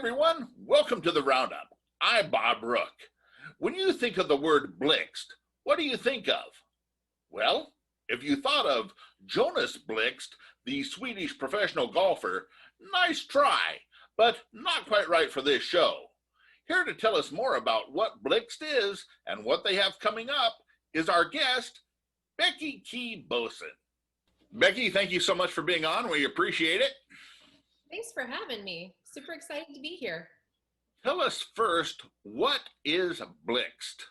everyone. Welcome to the Roundup. I'm Bob Rook. When you think of the word Blixt, what do you think of? Well, if you thought of Jonas Blixt, the Swedish professional golfer, nice try, but not quite right for this show. Here to tell us more about what Blixt is and what they have coming up is our guest, Becky Boesen. Becky, thank you so much for being on. We appreciate it. Thanks for having me. Super excited to be here. Tell us first, what is Blixt?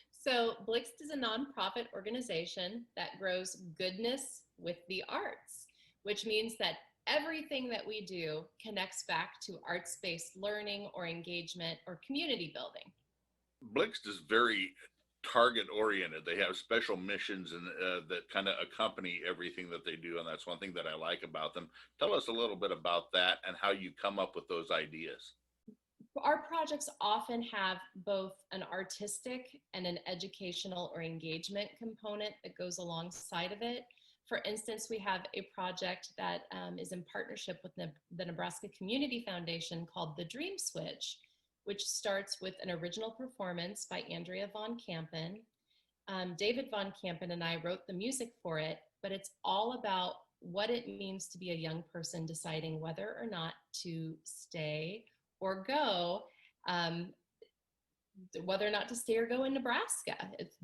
So Blixt is a nonprofit organization that grows goodness with the arts, which means that everything that we do connects back to arts-based learning or engagement or community building. Blixt is very target-oriented. They have special missions and that kind of accompany everything that they do, and that's one thing that I like about them. Tell us a little bit about that and how you come up with those ideas. Our projects often have both an artistic and an educational or engagement component that goes alongside of it. For instance, we have a project that is in partnership with the Nebraska Community Foundation called The Dream Switch, which starts with an original performance by Andrea Von Kampen. David Von Kampen and I wrote the music for it, but it's all about what it means to be a young person deciding whether or not to stay or go, whether or not to stay or go in Nebraska. Is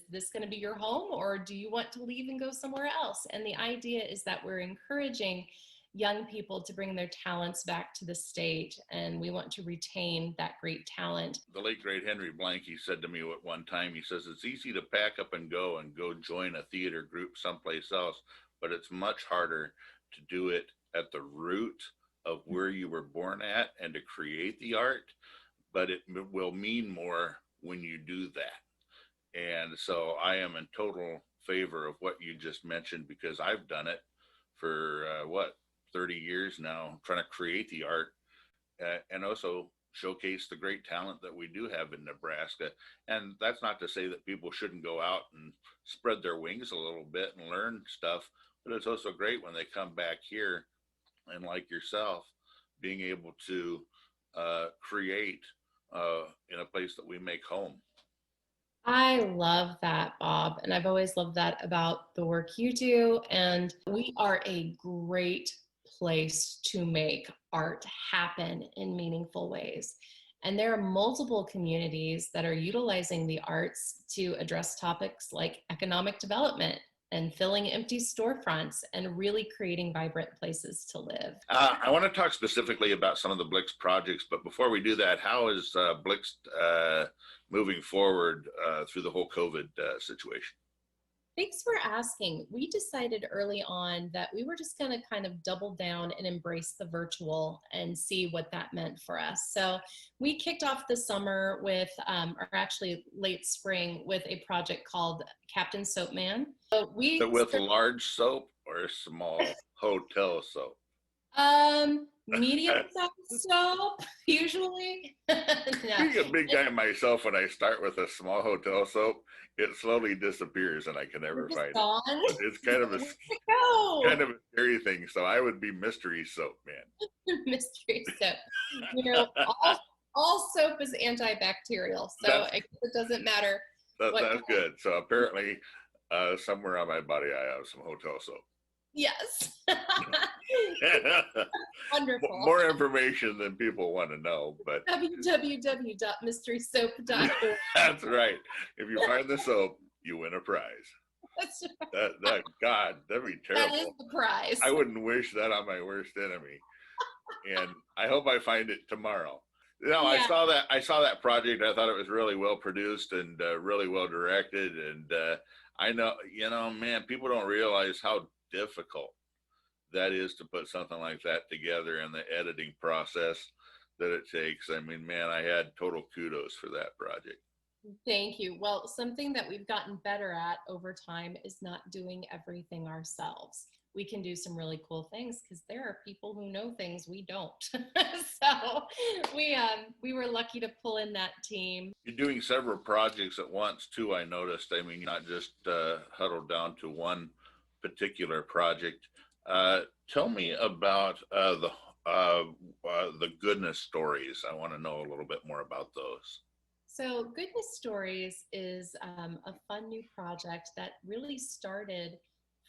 this going to be your home, or do you want to leave and go somewhere else? And the idea is that we're encouraging young people to bring their talents back to the state, and we want to retain that great talent. The late great Henry Blanky said to me at one time, he says, it's easy to pack up and go join a theater group someplace else, but it's much harder to do it at the root of where you were born at and to create the art, but it will mean more when you do that. And so I am in total favor of what you just mentioned, because I've done it for 30 years now, trying to create the art and also showcase the great talent that we do have in Nebraska. And that's not to say that people shouldn't go out and spread their wings a little bit and learn stuff, but it's also great when they come back here and, like yourself, being able to create in a place that we make home. I love that, Bob. And I've always loved that about the work you do. And we are a great place to make art happen in meaningful ways. And there are multiple communities that are utilizing the arts to address topics like economic development and filling empty storefronts and really creating vibrant places to live. I want to talk specifically about some of the Blixt projects, but before we do that, how is Blixt moving forward through the whole COVID situation? Thanks for asking. We decided early on that we were just going to kind of double down and embrace the virtual and see what that meant for us. So we kicked off the summer with, or actually late spring, with a project called Captain Soap Man. So with large soap or small hotel soap? Medium size soap, usually. No. Being a big guy myself, when I start with a small hotel soap, it slowly disappears and I can never find it. It's kind of a scary thing. So I would be mystery soap man. Mystery soap. You know, all soap is antibacterial, so it doesn't matter. That's good. So apparently, somewhere on my body, I have some hotel soap. Yes. Wonderful. More information than people want to know, but www.mysterysoap.org. That's right. If you find the soap, you win a prize. That's right. That God, that'd be terrible. That is the prize. I wouldn't wish that on my worst enemy. And I hope I find it tomorrow. Yeah. I saw that project. I thought it was really well produced and really well directed. And I know, man, people don't realize how difficult that is to put something like that together, and the editing process that it takes. I mean, man, I had total kudos for that project. Thank you. Well, something that we've gotten better at over time is not doing everything ourselves. We can do some really cool things because there are people who know things we don't. So we were lucky to pull in that team. You're doing several projects at once too, I noticed. I mean, you're not just huddled down to one particular project. Tell me about the the goodness stories. I want to know a little bit more about those. So, Goodness Stories is a fun new project that really started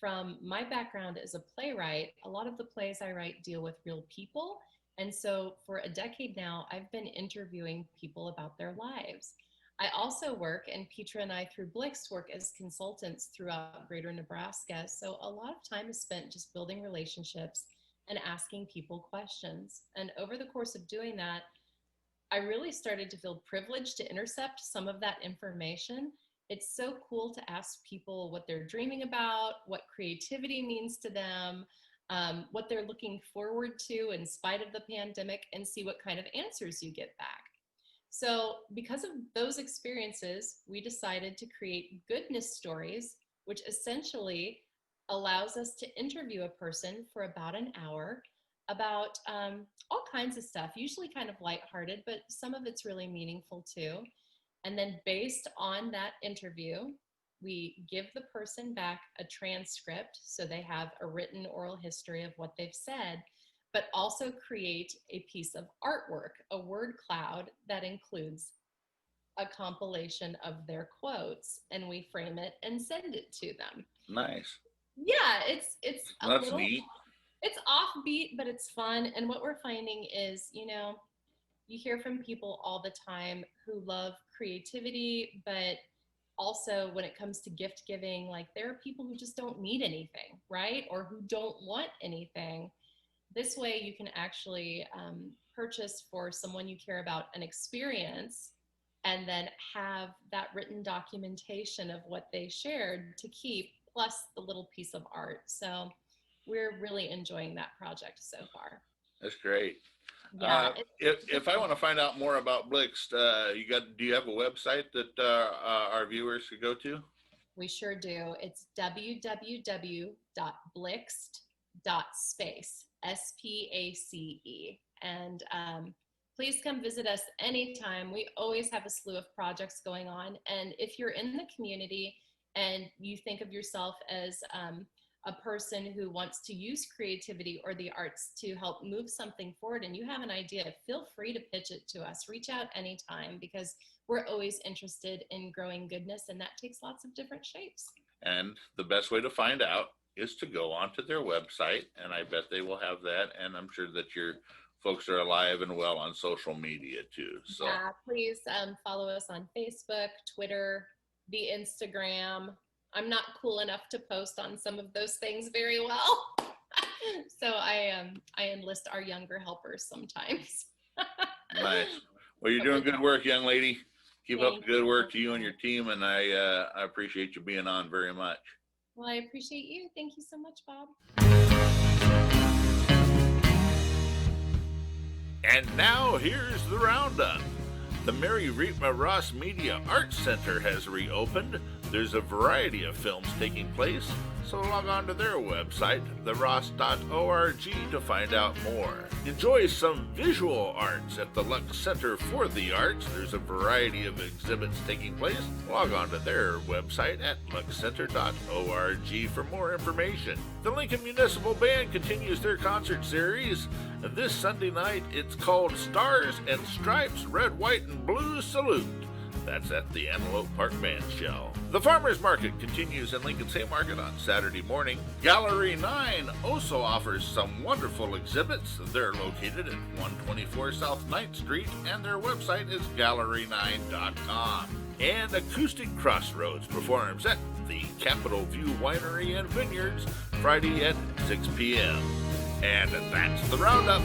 from my background as a playwright. A lot of the plays I write deal with real people. And so, for a decade now, I've been interviewing people about their lives. I also work, and Petra and I, through Blix, work as consultants throughout greater Nebraska. So, a lot of time is spent just building relationships and asking people questions. And over the course of doing that, I really started to feel privileged to intercept some of that information. It's so cool to ask people what they're dreaming about, what creativity means to them, what they're looking forward to in spite of the pandemic, and see what kind of answers you get back. So, because of those experiences, we decided to create Goodness Stories, which essentially allows us to interview a person for about an hour about all kinds of stuff, usually kind of lighthearted, but some of it's really meaningful too. And then based on that interview, we give the person back a transcript so they have a written oral history of what they've said, but also create a piece of artwork, a word cloud that includes a compilation of their quotes, and we frame it and send it to them. Nice. Yeah, it's a That's little, neat. it's offbeat, but it's fun. And what we're finding is, you hear from people all the time who love creativity, but also when it comes to gift giving, like there are people who just don't need anything, right? Or who don't want anything. This way you can actually purchase for someone you care about an experience and then have that written documentation of what they shared to keep, plus the little piece of art. So we're really enjoying that project so far. That's great. Yeah. If I want to find out more about Blix, do you have a website that our viewers could go to? We sure do. It's www.blixt.space, SPACE. And please come visit us anytime. We always have a slew of projects going on. And if you're in the community and you think of yourself as a person who wants to use creativity or the arts to help move something forward and you have an idea, feel free to pitch it to us. Reach out anytime because we're always interested in growing goodness, and that takes lots of different shapes. And the best way to find out is to go onto their website, and I bet they will have that. And I'm sure that your folks are alive and well on social media too. So yeah, please follow us on Facebook, Twitter, the Instagram. I'm not cool enough to post on some of those things very well. So I enlist our younger helpers sometimes. Nice. Well, you're doing good work, young lady. Keep up the good work to you and your team, and I appreciate you being on very much. Well, I appreciate you. Thank you so much, Bob. And now here's the roundup. The Mary Reitma Ross Media Arts Center has reopened. There's a variety of films taking place, so log on to their website, theross.org, to find out more. Enjoy some visual arts at the Lux Center for the Arts. There's a variety of exhibits taking place. Log on to their website at luxcenter.org for more information. The Lincoln Municipal Band continues their concert series. This Sunday night, it's called Stars and Stripes, Red, White, and Blue Salute. That's at the Antelope Park Band Shell. The Farmers Market continues in Lincoln's Haymarket on Saturday morning. Gallery 9 also offers some wonderful exhibits. They're located at 124 South 9th Street, and their website is gallery9.com. And Acoustic Crossroads performs at the Capitol View Winery and Vineyards Friday at 6 p.m. And that's the roundup.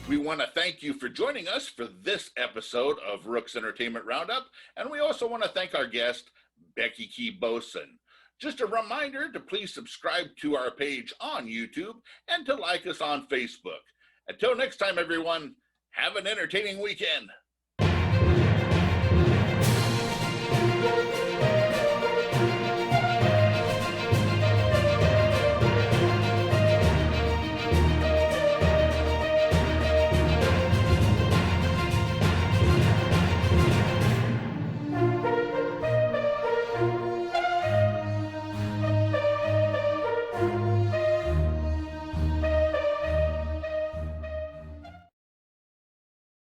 We want to thank you for joining us for this episode of Rook's Entertainment Roundup, and we also want to thank our guest, Becky Boesen. Just a reminder to please subscribe to our page on YouTube and to like us on Facebook. Until next time, everyone, have an entertaining weekend.